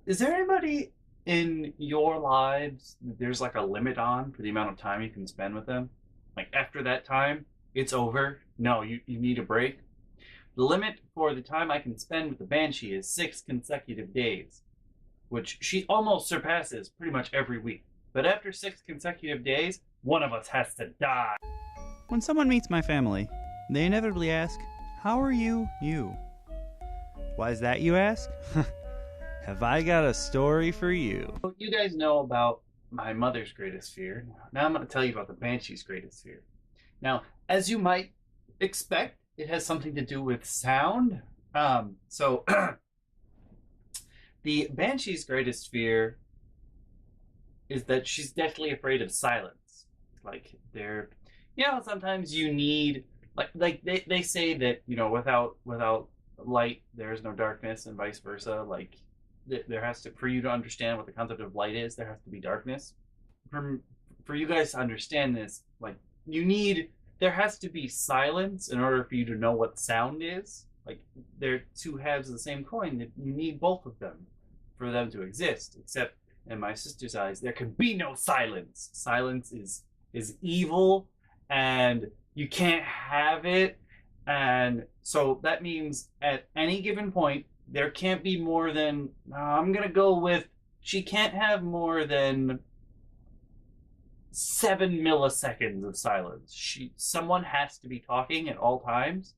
Is there anybody in your lives that there's like a limit on for the amount of time you can spend with them? Like after that time, it's over. No, you need a break. The limit for the time I can spend with the Banshee is 6 consecutive days, which she almost surpasses pretty much every week. But after 6 consecutive days, one of us has to die. When someone meets my family, they inevitably ask, "How are you, you?" Why is that, you ask? Have I got a story for you? You guys know about my mother's greatest fear. Now I'm going to tell you about the Banshee's greatest fear. Now, as you might expect, it has something to do with sound. So the Banshee's greatest fear is that she's deathly afraid of silence. Like sometimes you need like they say that without light there's no darkness and vice versa. Like there has to, for you to understand what the concept of light is, there has to be darkness. For you guys to understand this, like there has to be silence in order for you to know what sound is. Like they're two halves of the same coin, that you need both of them for them to exist. Except in my sister's eyes, there can be no silence. Silence is evil, and you can't have it. And so that means at any given point, there can't be more than, I'm going to go with, she can't have more than 7 milliseconds of silence. Someone has to be talking at all times.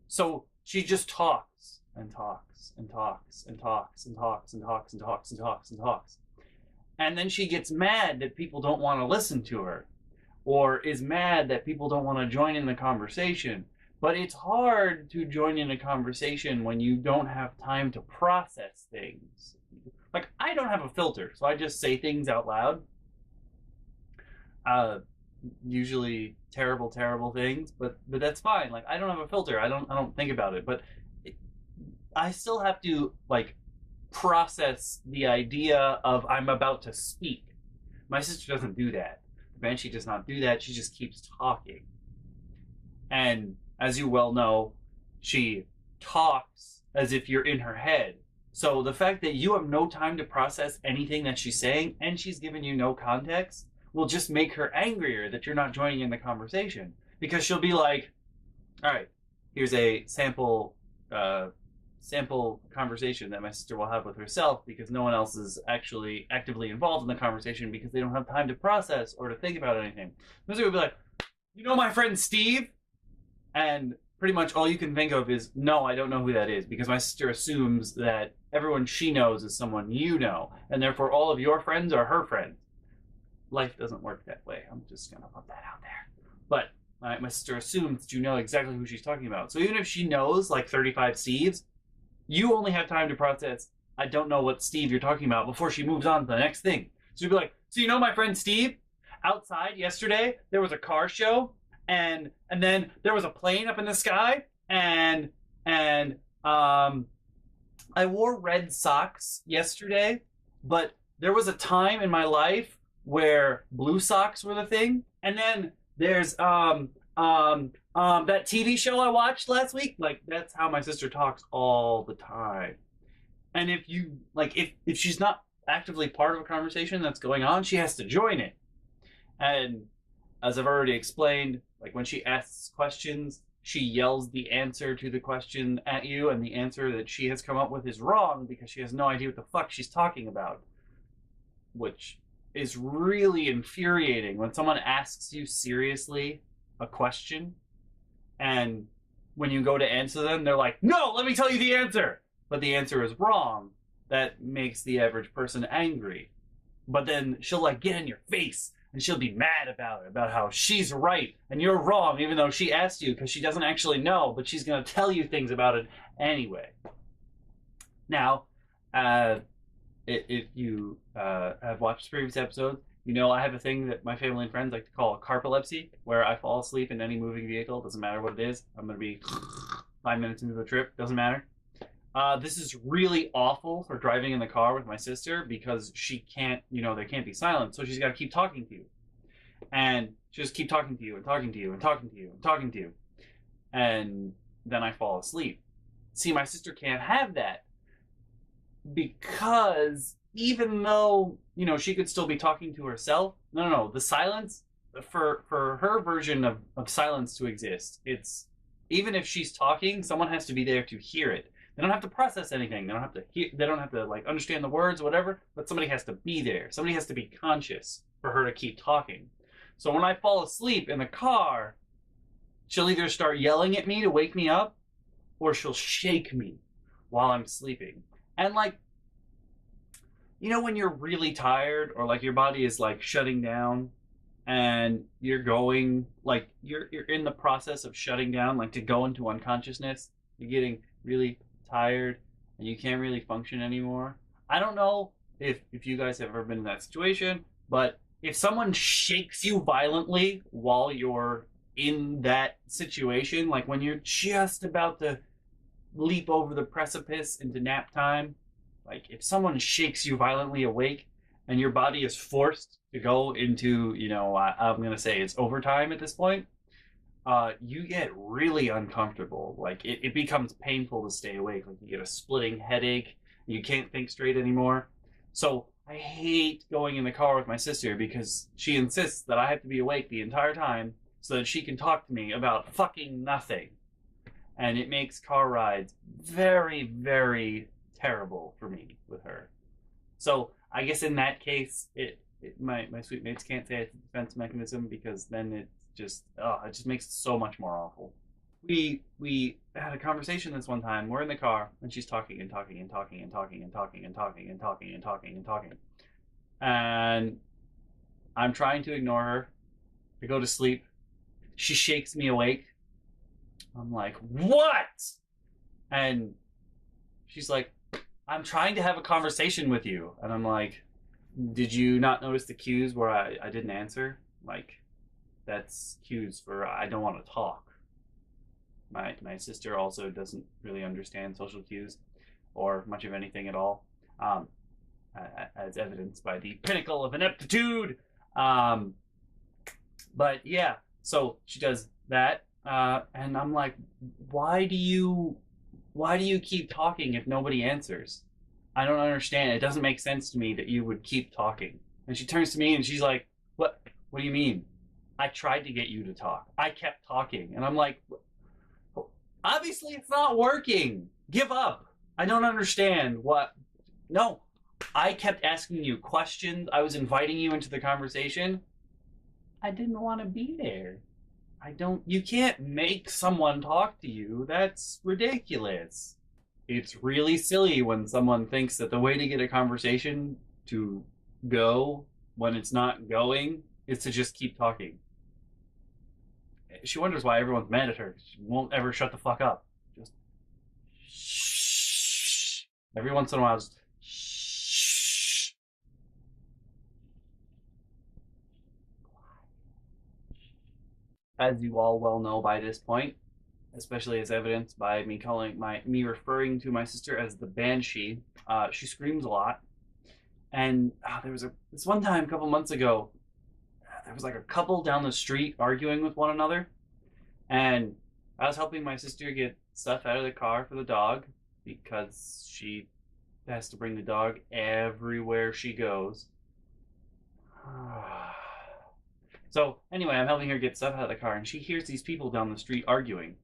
So she just talks and talks and talks and talks and talks and talks and talks and talks and talks. And then she gets mad that people don't want to listen to her, or is mad that people don't want to join in the conversation. But it's hard to join in a conversation when you don't have time to process things. Like, I don't have a filter, so I just say things out loud. Usually terrible, terrible things, but that's fine. Like, I don't have a filter. I don't think about it, but I still have to like process the idea of I'm about to speak. My sister doesn't do that. The Banshee does not do that. She just keeps talking. And as you well know, she talks as if you're in her head. So the fact that you have no time to process anything that she's saying, and she's given you no context, will just make her angrier that you're not joining in the conversation. Because she'll be like, all right, here's a sample conversation that my sister will have with herself, because no one else is actually actively involved in the conversation because they don't have time to process or to think about anything. My sister will be like, you know my friend Steve? And pretty much all you can think of is, no, I don't know who that is, because my sister assumes that everyone she knows is someone you know, and therefore all of your friends are her friends. Life doesn't work that way. I'm just going to put that out there. But my sister assumes that you know exactly who she's talking about. So even if she knows like 35 Steves, you only have time to process, I don't know what Steve you're talking about, before she moves on to the next thing. So you'd be like, so you know my friend Steve? Outside yesterday, there was a car show, and then there was a plane up in the sky, and I wore red socks yesterday, but there was a time in my life where blue socks were the thing. And then there's that TV show I watched last week. Like, that's how my sister talks all the time. And if you like, if she's not actively part of a conversation that's going on, she has to join it. And as I've already explained, like when she asks questions, she yells the answer to the question at you, and the answer that she has come up with is wrong because she has no idea what the fuck she's talking about. Which is really infuriating when someone asks you seriously a question, and when you go to answer them, they're like, no, let me tell you the answer. But the answer is wrong. That makes the average person angry. But then she'll like get in your face, and she'll be mad about it, about how she's right and you're wrong, even though she asked you, because she doesn't actually know, but she's going to tell you things about it anyway. Now, if you have watched previous episodes, you know I have a thing that my family and friends like to call carpolepsy, where I fall asleep in any moving vehicle. Doesn't matter what it is. I'm going to be 5 minutes into the trip. Doesn't matter. This is really awful for driving in the car with my sister, because she can't, there can't be silence. So she's got to keep talking to you. And she'll just keep talking to you and talking to you and talking to you and talking to you. And then I fall asleep. See, my sister can't have that. because even though, you know, she could still be talking to herself, no, the silence, for her version of silence to exist, it's, even if she's talking, someone has to be there to hear it. They don't have to process anything. They don't have to hear, they don't have to like understand the words or whatever, but somebody has to be there. Somebody has to be conscious for her to keep talking. So when I fall asleep in the car, she'll either start yelling at me to wake me up, or she'll shake me while I'm sleeping. And like, you know, when you're really tired, or like your body is like shutting down, and you're going, like, you're in the process of shutting down, like to go into unconsciousness, you're getting really tired and you can't really function anymore. I don't know if you guys have ever been in that situation, but if someone shakes you violently while you're in that situation, like when you're just about to leap over the precipice into nap time, like if someone shakes you violently awake and your body is forced to go into, you know, I'm going to say it's overtime at this point, you get really uncomfortable. Like it becomes painful to stay awake. Like you get a splitting headache. You can't think straight anymore. So I hate going in the car with my sister because she insists that I have to be awake the entire time so that she can talk to me about fucking nothing. And it makes car rides very, very terrible for me with her. So I guess in that case, my sweet mates can't say it's a defense mechanism, because then it just makes it so much more awful. We had a conversation this one time. We're in the car and she's talking and talking and talking and talking and talking and talking and talking and talking and talking. And I'm trying to ignore her. I go to sleep. She shakes me awake. I'm like, what? And she's like, I'm trying to have a conversation with you. And I'm like, did you not notice the cues where I didn't answer? Like, that's cues for I don't want to talk. My sister also doesn't really understand social cues or much of anything at all, as evidenced by the pinnacle of ineptitude. But yeah, so she does that, and I'm like, why do you keep talking if nobody answers? I don't understand. It doesn't make sense to me that you would keep talking. And she turns to me and she's like, what do you mean? I tried to get you to talk. I kept talking. And I'm like, obviously it's not working. Give up. I don't understand what. No, I kept asking you questions. I was inviting you into the conversation. I didn't want to be there. You can't make someone talk to you. That's ridiculous. It's really silly when someone thinks that the way to get a conversation to go when it's not going is to just keep talking. She wonders why everyone's mad at her. She won't ever shut the fuck up. Just shh. Every once in a while, just shh. As you all well know by this point, especially as evidenced by me referring to my sister as the Banshee, she screams a lot. And there was this one time a couple months ago, there was like a couple down the street arguing with one another, and I was helping my sister get stuff out of the car for the dog because she has to bring the dog everywhere she goes. So anyway, I'm helping her get stuff out of the car, and she hears these people down the street arguing.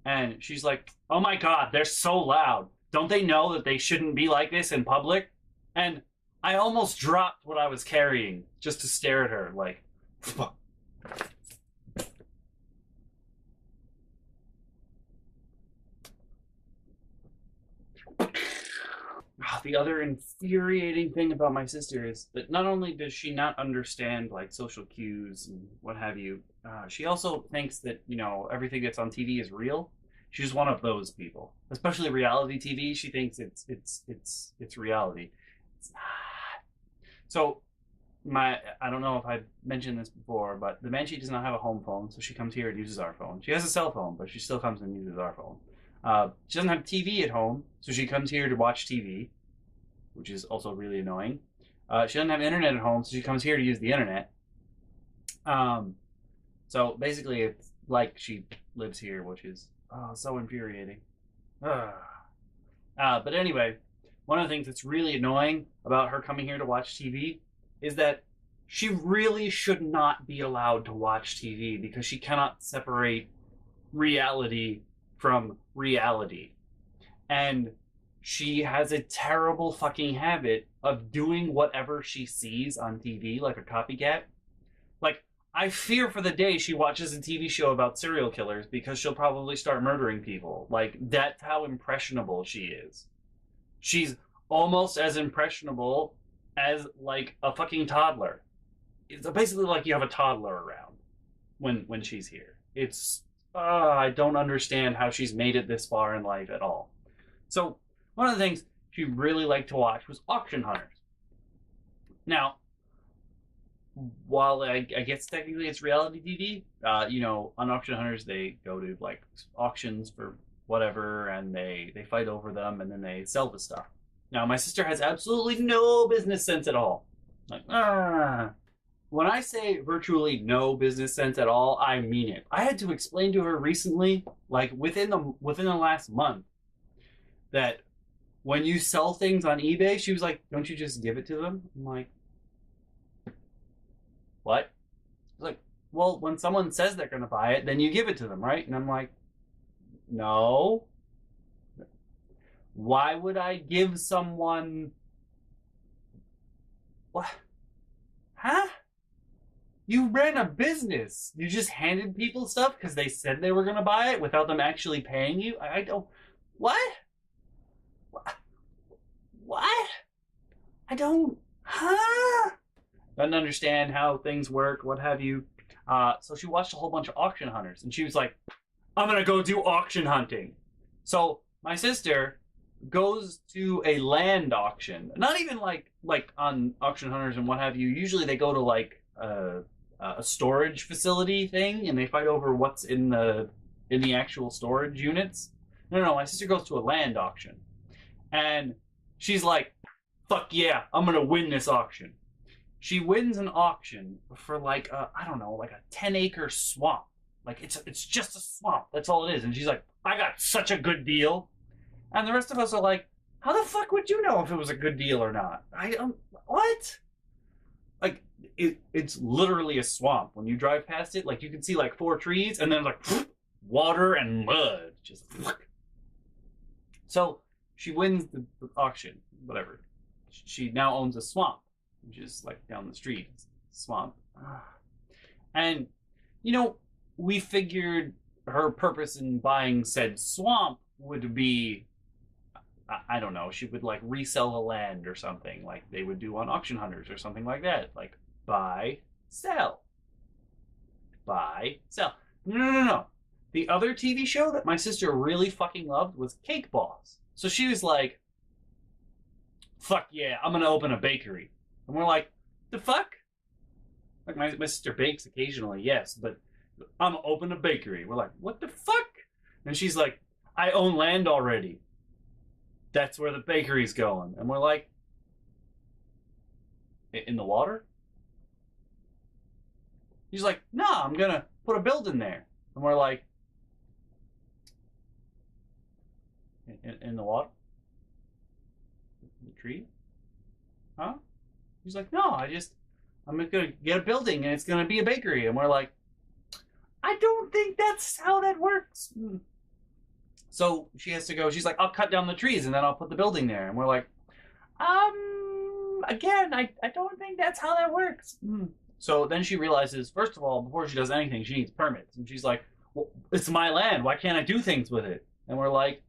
And she's like, oh my God, they're so loud. Don't they know that they shouldn't be like this in public? And I almost dropped what I was carrying just to stare at her, like, fuck. The other infuriating thing about my sister is that not only does she not understand like social cues and what have you, she also thinks that, you know, everything that's on TV is real. She's one of those people, especially reality TV. She thinks it's reality. It's not. So I don't know if I've mentioned this before, but the Banshee does not have a home phone, so she comes here and uses our phone. She has a cell phone, but she still comes and uses our phone. She doesn't have TV at home, so she comes here to watch TV, which is also really annoying. She doesn't have internet at home, so she comes here to use the internet. So basically, it's like she lives here, which is so infuriating. But anyway, one of the things that's really annoying about her coming here to watch TV is that she really should not be allowed to watch TV because she cannot separate reality from reality. And she has a terrible fucking habit of doing whatever she sees on TV like a copycat. Like, I fear for the day she watches a TV show about serial killers because she'll probably start murdering people. Like, that's how impressionable she is. She's almost as impressionable as, like, a fucking toddler. It's basically like you have a toddler around when she's here. It's, I don't understand how she's made it this far in life at all. So, one of the things she really liked to watch was Auction Hunters. Now, while I guess technically it's reality TV, you know, on Auction Hunters they go to like auctions for whatever, and they fight over them, and then they sell the stuff. Now, my sister has absolutely no business sense at all. Like, when I say virtually no business sense at all, I mean it. I had to explain to her recently, like within the last month, that when you sell things on eBay, she was like, "Don't you just give it to them?" I'm like, "What?" She's like, "Well, when someone says they're going to buy it, then you give it to them, right?" And I'm like, "No. Why would I give someone... What? Huh? You ran a business. You just handed people stuff because they said they were going to buy it without them actually paying you? I don't... What? What? I don't... Huh? Doesn't understand how things work, what have you. So she watched a whole bunch of Auction Hunters, and she was like, "I'm going to go do auction hunting." So my sister goes to a land auction. Not even like on Auction Hunters and what have you. Usually they go to like a storage facility thing, and they fight over what's in the actual storage units. No, my sister goes to a land auction, and she's like, "Fuck yeah, I'm gonna win this auction." She wins an auction for like I don't know, like a 10-acre swamp. Like it's just a swamp. That's all it is. And she's like, "I got such a good deal." And the rest of us are like, "How the fuck would you know if it was a good deal or not?" I don't... What? Like, it's literally a swamp. When you drive past it, like, you can see like 4 trees, and then like water and mud. Just... So she wins the auction, whatever. She now owns a swamp, which is like down the street. It's a swamp. And, you know, we figured her purpose in buying said swamp would be, I don't know, she would like resell the land or something like they would do on Auction Hunters or something like that. Like, buy, sell. Buy, sell. No. The other TV show that my sister really fucking loved was Cake Boss. So she was like, "Fuck yeah, I'm gonna open a bakery." And we're like, "The fuck?" Like, my sister bakes occasionally, yes, but I'm gonna open a bakery. We're like, "What the fuck?" And she's like, "I own land already. That's where the bakery's going." And we're like, "In the water?" She's like, "No, I'm gonna put a building there." And we're like, in the water? The tree? Huh? He's like, "No, I'm gonna get a building and it's gonna be a bakery." And we're like, "I don't think that's how that works." So she has to go, she's like, "I'll cut down the trees and then I'll put the building there." And we're like, again, I don't think that's how that works. So then she realizes, first of all, before she does anything, she needs permits. And she's like, "Well, it's my land. Why can't I do things with it?" And we're like,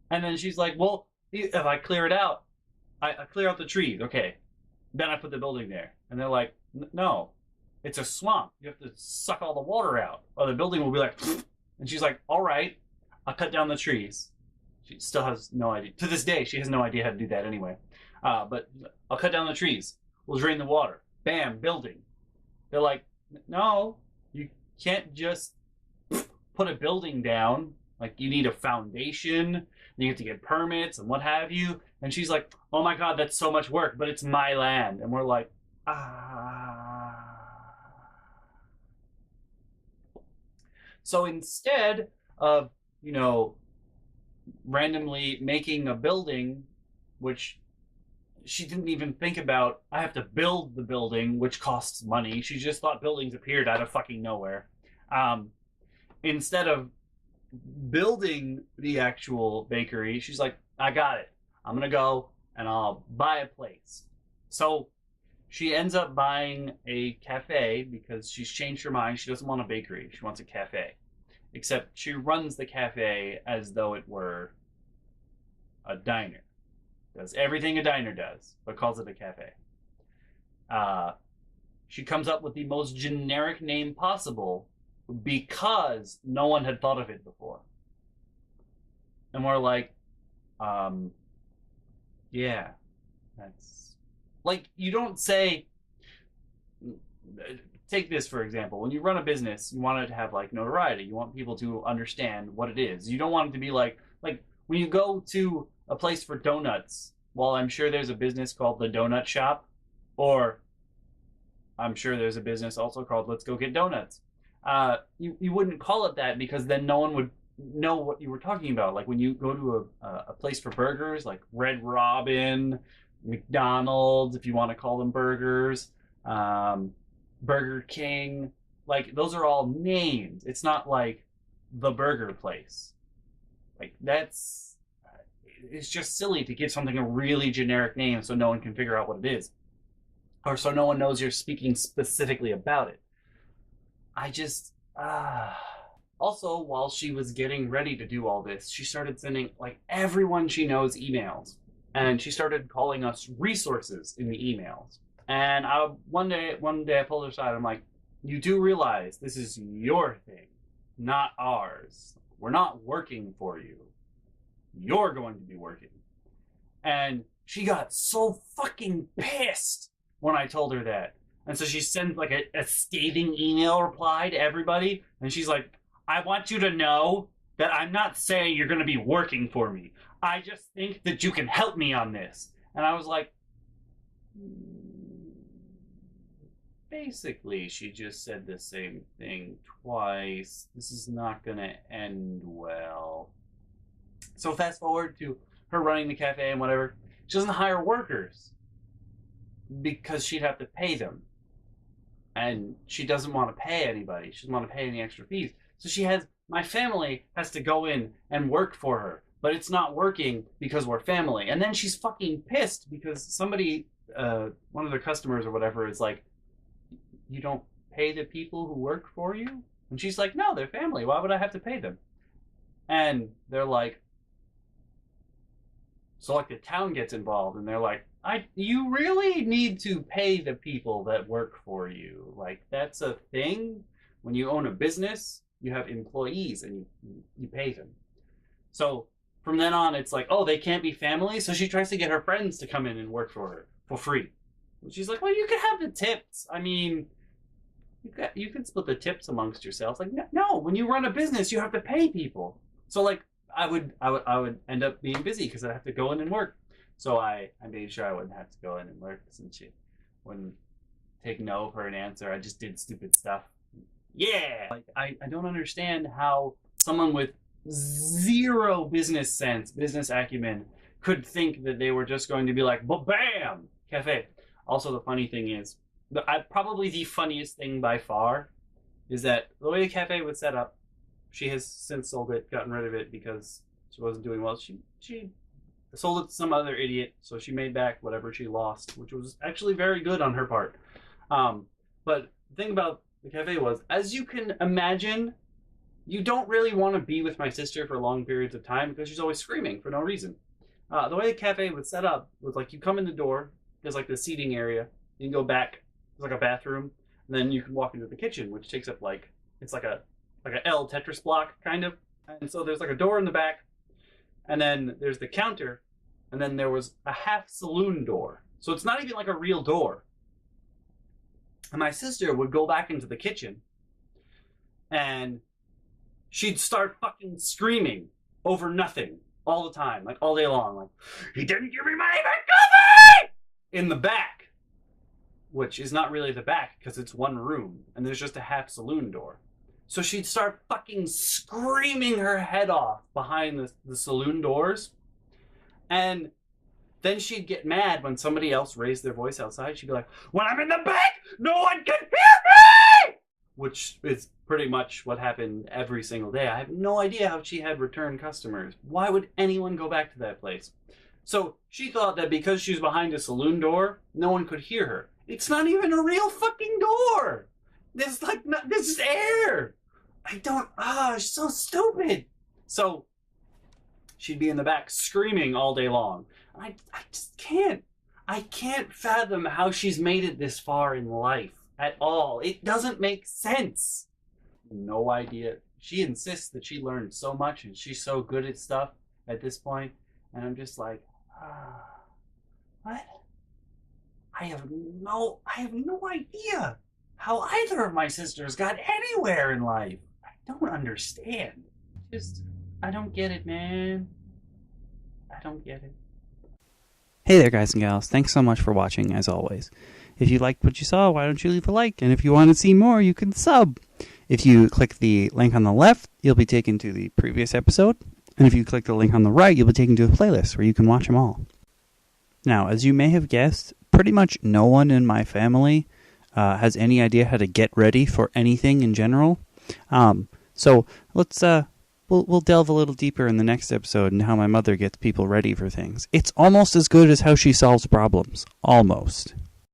And then she's like, "Well, if I clear it out, I clear out the trees, okay. Then I put the building there." And they're like, "No, it's a swamp. You have to suck all the water out, or the building will be like..." And she's like, "All right, I'll cut down the trees." She still has no idea. To this day, she has no idea how to do that anyway. But "I'll cut down the trees. We'll drain the water. Bam, building." They're like, "No, you can't just put a building down. Like, you need a foundation, and you have to get permits and what have you." And she's like, "Oh my God, that's so much work, but it's my land." And we're like, So instead of, you know, randomly making a building, which she didn't even think about. I have to build the building, which costs money. She just thought buildings appeared out of fucking nowhere. Um, Instead of building the actual bakery, she's like, I got it. I'm going to go and I'll buy a place. So she ends up buying a cafe because she's changed her mind. She doesn't want a bakery. She wants a cafe. Except she runs the cafe as though it were a diner. Does everything a diner does, but calls it a cafe. She comes up with the most generic name possible because no one had thought of it before. And we're like, yeah, that's like, you don't say, take this for example. When you run a business, you want it to have like notoriety. You want people to understand what it is. You don't want it to be like when you go to a place for donuts. Well, I'm sure there's a business called the Donut Shop, or I'm sure there's a business also called Let's Go Get Donuts. You wouldn't call it that because then no one would know what you were talking about. Like when you go to a place for burgers, like Red Robin, McDonald's, if you want to call them burgers, Burger King, like those are all names. It's not like the burger place. Like it's just silly to give something a really generic name so no one can figure out what it is, or so no one knows you're speaking specifically about it. I just also, while she was getting ready to do all this, she started sending like everyone she knows emails, and she started calling us resources in the emails. And one day I pulled her aside. I'm like, you do realize this is your thing, not ours. We're not working for you. You're going to be working. And she got so fucking pissed when I told her that. And so she sent like a scathing email reply to everybody. And she's like, I want you to know that I'm not saying you're going to be working for me. I just think that you can help me on this. And I was like, basically, she just said the same thing twice. This is not going to end well. So fast forward to her running the cafe and whatever. She doesn't hire workers because she'd have to pay them. And she doesn't want to pay anybody. She doesn't want to pay any extra fees. So my family has to go in and work for her. But it's not working because we're family. And then she's fucking pissed because somebody, one of their customers or whatever, is like, you don't pay the people who work for you? And she's like, no, they're family. Why would I have to pay them? And they're like, so like the town gets involved and they're like, you really need to pay the people that work for you. Like that's a thing. When you own a business, you have employees and you pay them. So from then on, it's like, oh, they can't be family. So she tries to get her friends to come in and work for her for free. And she's like, well, you can have the tips. I mean, you can split the tips amongst yourselves. Like, no, when you run a business, you have to pay people. So like, I would end up being busy because I'd have to go in and work. So I made sure I wouldn't have to go in and work since she wouldn't take no for an answer. I just did stupid stuff. Yeah! Like, I don't understand how someone with zero business sense, business acumen, could think that they were just going to be like, bam! Cafe. Also, the funny thing is, probably the funniest thing by far is that the way the cafe was set up, she has since sold it, gotten rid of it because she wasn't doing well. She sold it to some other idiot, so she made back whatever she lost, which was actually very good on her part. But the thing about the cafe was, as you can imagine, you don't really want to be with my sister for long periods of time because she's always screaming for no reason. The way the cafe was set up was like you come in the door, there's like the seating area, you can go back, there's like a bathroom, and then you can walk into the kitchen, which takes up like, it's like a L Tetris block kind of. And so there's like a door in the back, and then there's the counter, and then there was a half saloon door. So it's not even like a real door. And my sister would go back into the kitchen and she'd start fucking screaming over nothing all the time, like all day long, like, he didn't give me money for coffee! In the back, which is not really the back because it's one room and there's just a half saloon door. So she'd start fucking screaming her head off behind the saloon doors. And then she'd get mad when somebody else raised their voice outside. She'd be like, when I'm in the back, no one can hear me! Which is pretty much what happened every single day. I have no idea how she had return customers. Why would anyone go back to that place? So she thought that because she was behind a saloon door, no one could hear her. It's not even a real fucking door. There's like, this is air. She's so stupid. So she'd be in the back screaming all day long. I just can't. I can't fathom how she's made it this far in life at all. It doesn't make sense. No idea. She insists that she learned so much and she's so good at stuff at this point. And I'm just like, what? I have no idea how either of my sisters got anywhere in life. I don't understand. I don't get it, man. I don't get it. Hey there, guys and gals. Thanks so much for watching, as always. If you liked what you saw, why don't you leave a like? And if you want to see more, you can sub. If you click the link on the left, you'll be taken to the previous episode. And if you click the link on the right, you'll be taken to a playlist where you can watch them all. Now, as you may have guessed, pretty much no one in my family has any idea how to get ready for anything in general. So let's we'll delve a little deeper in the next episode into how my mother gets people ready for things. It's almost as good as how she solves problems. Almost.